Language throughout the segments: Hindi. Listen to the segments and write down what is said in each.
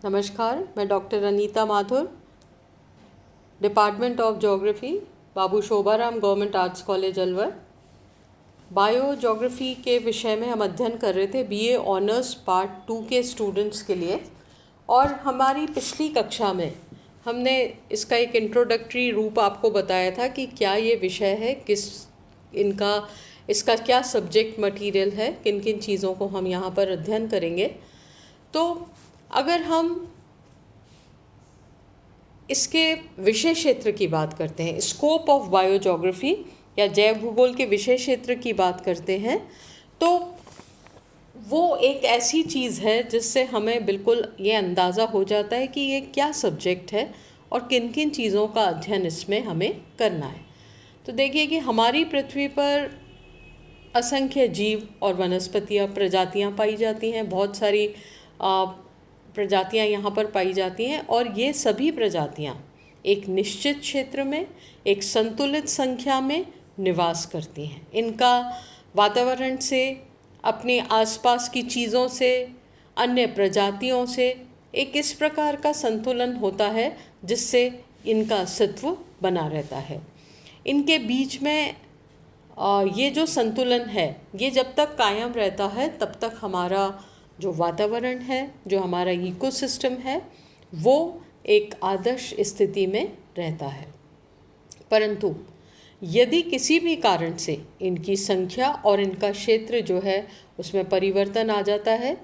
नमस्कार, मैं doctor Anita Mathur, department of geography, Babu Shobharam government arts college Alwar. Bio geography के विषय में हम अध्ययन कर रहे थे बीए ऑनर्स पार्ट 2 के स्टूडेंट्स के लिए। और हमारी पिछली कक्षा में हमने इसका एक इंट्रोडक्टरी रूप आपको बताया था कि क्या ये विषय है, इसका क्या सब्जेक्ट मटेरियल है, किन किन चीज़ों को हम यहाँ पर अध्ययन करेंगे। तो अगर हम इसके विषय क्षेत्र की बात करते हैं, स्कोप ऑफ बायोज्योग्राफी या जैव भूगोल के विषय क्षेत्र की बात करते हैं, तो वो एक ऐसी चीज़ है जिससे हमें बिल्कुल ये अंदाज़ा हो जाता है कि ये क्या सब्जेक्ट है और किन किन चीज़ों का अध्ययन इसमें हमें करना है। तो देखिए कि हमारी पृथ्वी पर असंख्य जीव और वनस्पतियाँ प्रजातियाँ पाई जाती हैं, बहुत सारी प्रजातियाँ यहाँ पर पाई जाती हैं और ये सभी प्रजातियाँ एक निश्चित क्षेत्र में एक संतुलित संख्या में निवास करती हैं। इनका वातावरण से, अपने आसपास की चीज़ों से, अन्य प्रजातियों से एक इस प्रकार का संतुलन होता है जिससे इनका अस्तित्व बना रहता है। इनके बीच में ये जो संतुलन है, ये जब तक कायम रहता है तब तक हमारा जो वातावरण है, जो हमारा इकोसिस्टम है, वो एक आदर्श स्थिति में रहता है। परंतु यदि किसी भी कारण से इनकी संख्या और इनका क्षेत्र जो है उसमें परिवर्तन आ जाता है,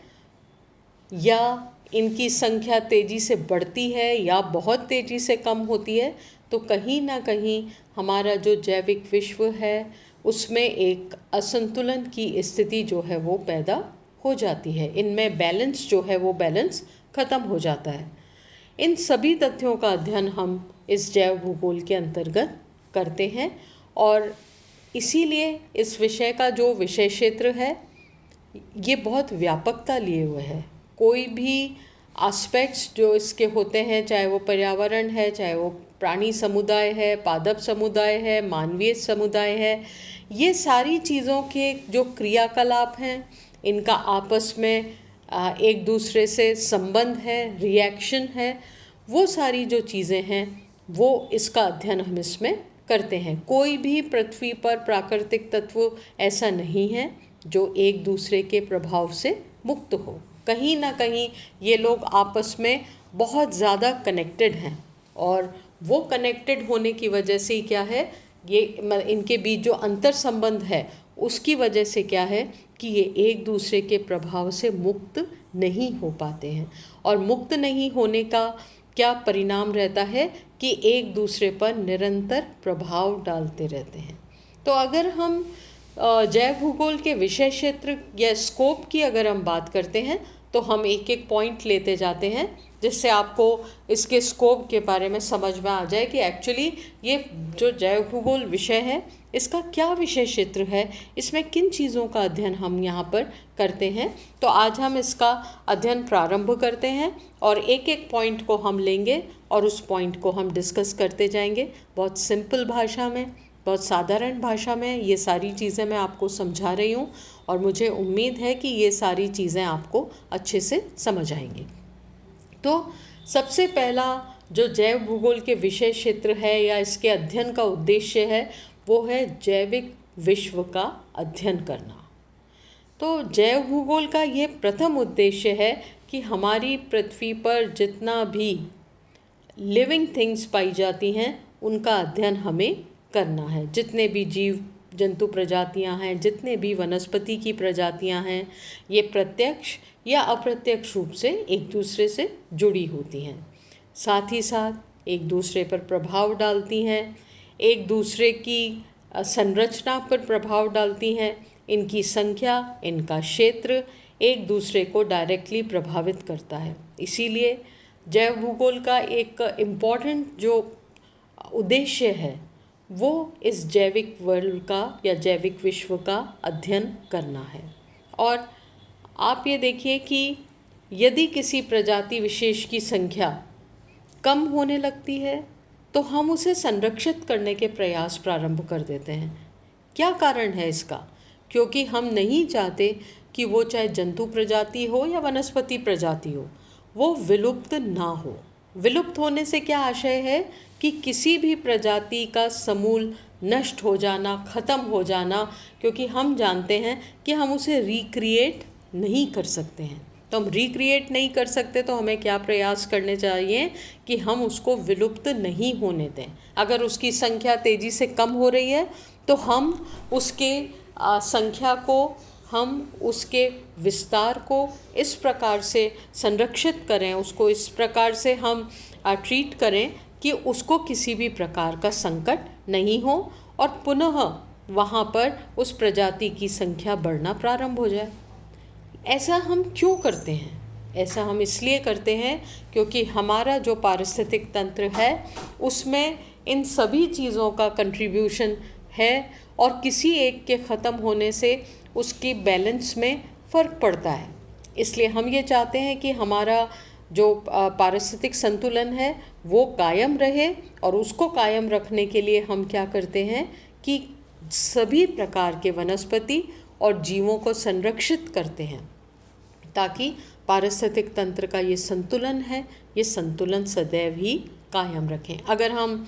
या इनकी संख्या तेज़ी से बढ़ती है या बहुत तेज़ी से कम होती है, तो कहीं ना कहीं हमारा जो जैविक विश्व है उसमें एक असंतुलन की स्थिति जो है वो पैदा हो जाती है। इनमें बैलेंस जो है वो बैलेंस ख़त्म हो जाता है। इन सभी तथ्यों का अध्ययन हम इस जैव भूगोल के अंतर्गत करते हैं और इसीलिए इस विषय का जो विषय क्षेत्र है ये बहुत व्यापकता लिए हुए है। कोई भी एस्पेक्ट्स जो इसके होते हैं, चाहे वो पर्यावरण है, चाहे वो प्राणी समुदाय है, पादप समुदाय है, मानवीय समुदाय है, ये सारी चीज़ों के जो क्रियाकलाप हैं, इनका आपस में एक दूसरे से संबंध है, रिएक्शन है, वो सारी जो चीज़ें हैं वो इसका अध्ययन हम इसमें करते हैं। कोई भी पृथ्वी पर प्राकृतिक तत्व ऐसा नहीं है जो एक दूसरे के प्रभाव से मुक्त हो। कहीं ना कहीं ये लोग आपस में बहुत ज़्यादा कनेक्टेड हैं और वो कनेक्टेड होने की वजह से क्या है, ये इनके बीच जो अंतर संबंध है उसकी वजह से क्या है कि ये एक दूसरे के प्रभाव से मुक्त नहीं हो पाते हैं। और मुक्त नहीं होने का क्या परिणाम रहता है कि एक दूसरे पर निरंतर प्रभाव डालते रहते हैं। तो अगर हम जैव भूगोल के विषय क्षेत्र या स्कोप की अगर हम बात करते हैं तो हम एक एक पॉइंट लेते जाते हैं जिससे आपको इसके स्कोप के बारे में समझ में आ जाए कि एक्चुअली ये जो जैव भूगोल विषय है इसका क्या विषय क्षेत्र है, इसमें किन चीज़ों का अध्ययन हम यहाँ पर करते हैं। तो आज हम इसका अध्ययन प्रारंभ करते हैं और एक एक पॉइंट को हम लेंगे और उस पॉइंट को हम डिस्कस करते जाएंगे। बहुत सिंपल भाषा में, बहुत साधारण भाषा में ये सारी चीज़ें मैं आपको समझा रही हूँ और मुझे उम्मीद है कि ये सारी चीज़ें आपको अच्छे से समझ आएंगी। तो सबसे पहला जो जैव भूगोल के विषय क्षेत्र है या इसके अध्ययन का उद्देश्य है वो है जैविक विश्व का अध्ययन करना। तो जैव भूगोल का ये प्रथम उद्देश्य है कि हमारी पृथ्वी पर जितना भी लिविंग थिंग्स पाई जाती हैं उनका अध्ययन हमें करना है। जितने भी जीव जंतु प्रजातियां हैं, जितने भी वनस्पति की प्रजातियां हैं, ये प्रत्यक्ष या अप्रत्यक्ष रूप से एक दूसरे से जुड़ी होती हैं, साथ ही साथ एक दूसरे पर प्रभाव डालती हैं, एक दूसरे की संरचना पर प्रभाव डालती हैं। इनकी संख्या, इनका क्षेत्र एक दूसरे को डायरेक्टली प्रभावित करता है। इसीलिए जैव भूगोल का एक इम्पॉर्टेंट जो उद्देश्य है वो इस जैविक वर्ल्ड का या जैविक विश्व का अध्ययन करना है। और आप ये देखिए कि यदि किसी प्रजाति विशेष की संख्या कम होने लगती है तो हम उसे संरक्षित करने के प्रयास प्रारंभ कर देते हैं। क्या कारण है इसका? क्योंकि हम नहीं चाहते कि वो चाहे जंतु प्रजाति हो या वनस्पति प्रजाति हो, वो विलुप्त ना हो। विलुप्त होने से क्या आशय है कि किसी भी प्रजाति का समूल नष्ट हो जाना, ख़त्म हो जाना, क्योंकि हम जानते हैं कि हम उसे रिक्रिएट नहीं कर सकते हैं। तो हम रिक्रिएट नहीं कर सकते तो हमें क्या प्रयास करने चाहिए कि हम उसको विलुप्त नहीं होने दें। अगर उसकी संख्या तेज़ी से कम हो रही है तो हम उसके संख्या को, हम उसके विस्तार को इस प्रकार से संरक्षित करें, उसको इस प्रकार से हम ट्रीट करें कि उसको किसी भी प्रकार का संकट नहीं हो और पुनः वहाँ पर उस प्रजाति की संख्या बढ़ना प्रारंभ हो जाए। ऐसा हम क्यों करते हैं? ऐसा हम इसलिए करते हैं क्योंकि हमारा जो पारिस्थितिक तंत्र है उसमें इन सभी चीज़ों का कंट्रीब्यूशन है और किसी एक के ख़त्म होने से उसकी बैलेंस में फ़र्क पड़ता है। इसलिए हम ये चाहते हैं कि हमारा जो पारिस्थितिक संतुलन है वो कायम रहे, और उसको कायम रखने के लिए हम क्या करते हैं कि सभी प्रकार के वनस्पति और जीवों को संरक्षित करते हैं ताकि पारिस्थितिक तंत्र का ये संतुलन है, ये संतुलन सदैव ही कायम रखें। अगर हम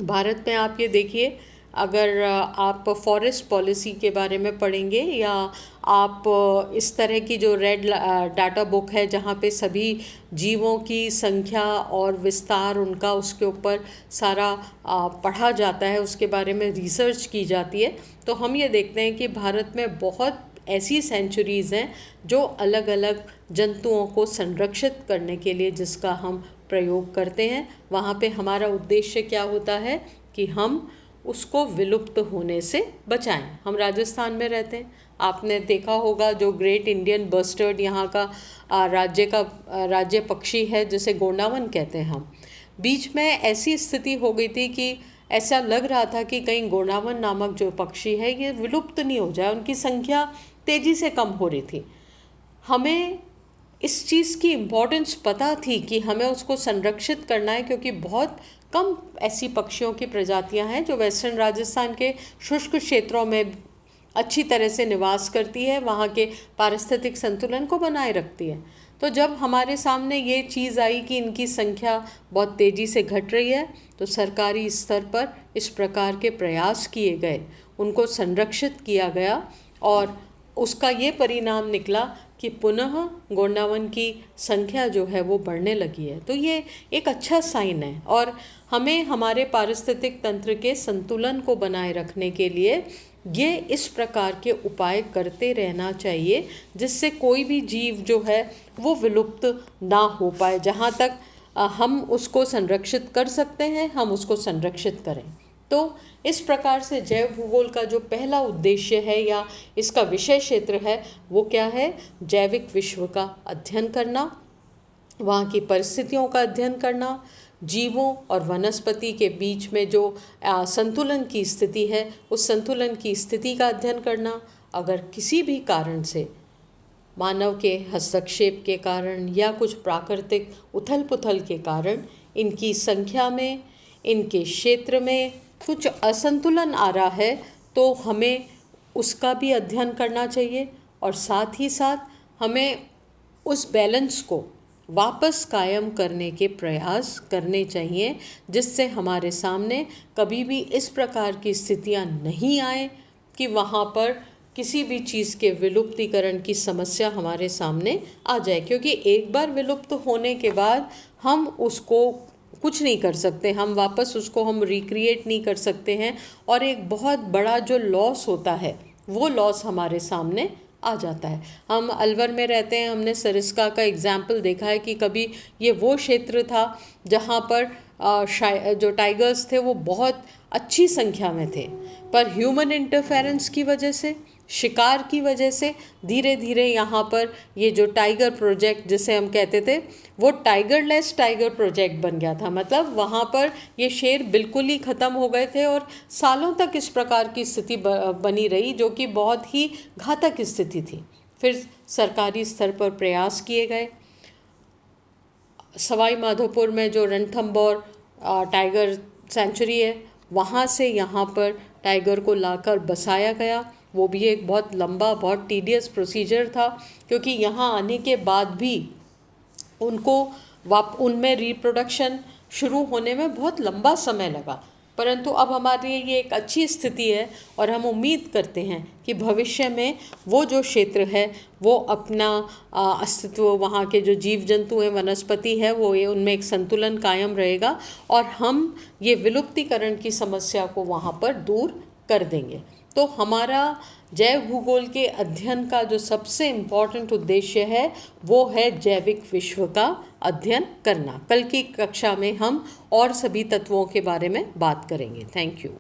भारत में आप ये देखिए, अगर आप फॉरेस्ट पॉलिसी के बारे में पढ़ेंगे या आप इस तरह की जो रेड डाटा बुक है जहाँ पे सभी जीवों की संख्या और विस्तार उनका उसके ऊपर सारा पढ़ा जाता है, उसके बारे में रिसर्च की जाती है, तो हम ये देखते हैं कि भारत में बहुत ऐसी सेंचुरीज़ हैं जो अलग अलग जंतुओं को संरक्षित करने के लिए जिसका हम प्रयोग करते हैं। वहाँ पे हमारा उद्देश्य क्या होता है कि हम उसको विलुप्त होने से बचाएं। हम राजस्थान में रहते हैं, आपने देखा होगा जो ग्रेट इंडियन बस्टर्ड यहाँ का राज्य पक्षी है जिसे गोंडावन कहते हैं हम। बीच में ऐसी स्थिति हो गई थी कि ऐसा लग रहा था कि कहीं गोंडावन नामक जो पक्षी है ये विलुप्त नहीं हो जाए, उनकी संख्या तेज़ी से कम हो रही थी। हमें इस चीज़ की इम्पोर्टेंस पता थी कि हमें उसको संरक्षित करना है क्योंकि बहुत कम ऐसी पक्षियों की प्रजातियां हैं जो वेस्टर्न राजस्थान के शुष्क क्षेत्रों में अच्छी तरह से निवास करती है, वहाँ के पारिस्थितिक संतुलन को बनाए रखती है। तो जब हमारे सामने ये चीज़ आई कि इनकी संख्या बहुत तेज़ी से घट रही है तो सरकारी स्तर पर इस प्रकार के प्रयास किए गए, उनको संरक्षित किया गया और उसका ये परिणाम निकला कि पुनः गोंडावन की संख्या जो है वो बढ़ने लगी है। तो ये एक अच्छा साइन है और हमें हमारे पारिस्थितिक तंत्र के संतुलन को बनाए रखने के लिए ये इस प्रकार के उपाय करते रहना चाहिए जिससे कोई भी जीव जो है वो विलुप्त ना हो पाए। जहाँ तक हम उसको संरक्षित कर सकते हैं हम उसको संरक्षित करें। तो इस प्रकार से जैव भूगोल का जो पहला उद्देश्य है या इसका विषय क्षेत्र है वो क्या है? जैविक विश्व का अध्ययन करना, वहाँ की परिस्थितियों का अध्ययन करना, जीवों और वनस्पति के बीच में जो संतुलन की स्थिति है उस संतुलन की स्थिति का अध्ययन करना। अगर किसी भी कारण से मानव के हस्तक्षेप के कारण या कुछ प्राकृतिक उथल पुथल के कारण इनकी संख्या में, इनके क्षेत्र में कुछ असंतुलन आ रहा है तो हमें उसका भी अध्ययन करना चाहिए और साथ ही साथ हमें उस बैलेंस को वापस कायम करने के प्रयास करने चाहिए जिससे हमारे सामने कभी भी इस प्रकार की स्थितियां नहीं आए कि वहाँ पर किसी भी चीज़ के विलुप्तीकरण की समस्या हमारे सामने आ जाए। क्योंकि एक बार विलुप्त होने के बाद हम उसको कुछ नहीं कर सकते, हम वापस उसको हम रिक्रिएट नहीं कर सकते हैं और एक बहुत बड़ा जो लॉस होता है वो लॉस हमारे सामने आ जाता है। हम अलवर में रहते हैं, हमने सरिस्का का एग्जाम्पल देखा है कि कभी ये वो क्षेत्र था जहाँ पर जो टाइगर्स थे वो बहुत अच्छी संख्या में थे, पर ह्यूमन इंटरफेरेंस की वजह से, शिकार की वजह से धीरे धीरे यहाँ पर ये जो टाइगर प्रोजेक्ट जिसे हम कहते थे वो टाइगरलेस टाइगर प्रोजेक्ट बन गया था। मतलब वहाँ पर ये शेर बिल्कुल ही ख़त्म हो गए थे और सालों तक इस प्रकार की स्थिति बनी रही जो कि बहुत ही घातक स्थिति थी। फिर सरकारी स्तर पर प्रयास किए गए। सवाई माधोपुर में जो रणथंभौर टाइगर सेंचुरी है वहाँ से यहाँ पर टाइगर को लाकर बसाया गया। वो भी एक बहुत लंबा, बहुत टीडियस प्रोसीजर था क्योंकि यहाँ आने के बाद भी उनको उनमें रिप्रोडक्शन शुरू होने में बहुत लंबा समय लगा, परंतु अब हमारे लिए ये एक अच्छी स्थिति है और हम उम्मीद करते हैं कि भविष्य में वो जो क्षेत्र है वो अपना अस्तित्व, वहाँ के जो जीव जंतु हैं, वनस्पति है, वो ये उनमें एक संतुलन कायम रहेगा और हम ये विलुप्तीकरण की समस्या को वहाँ पर दूर कर देंगे। तो हमारा जैव भूगोल के अध्ययन का जो सबसे इम्पॉर्टेंट उद्देश्य है वो है जैविक विश्व का अध्ययन करना। कल की कक्षा में हम और सभी तत्वों के बारे में बात करेंगे। Thank you.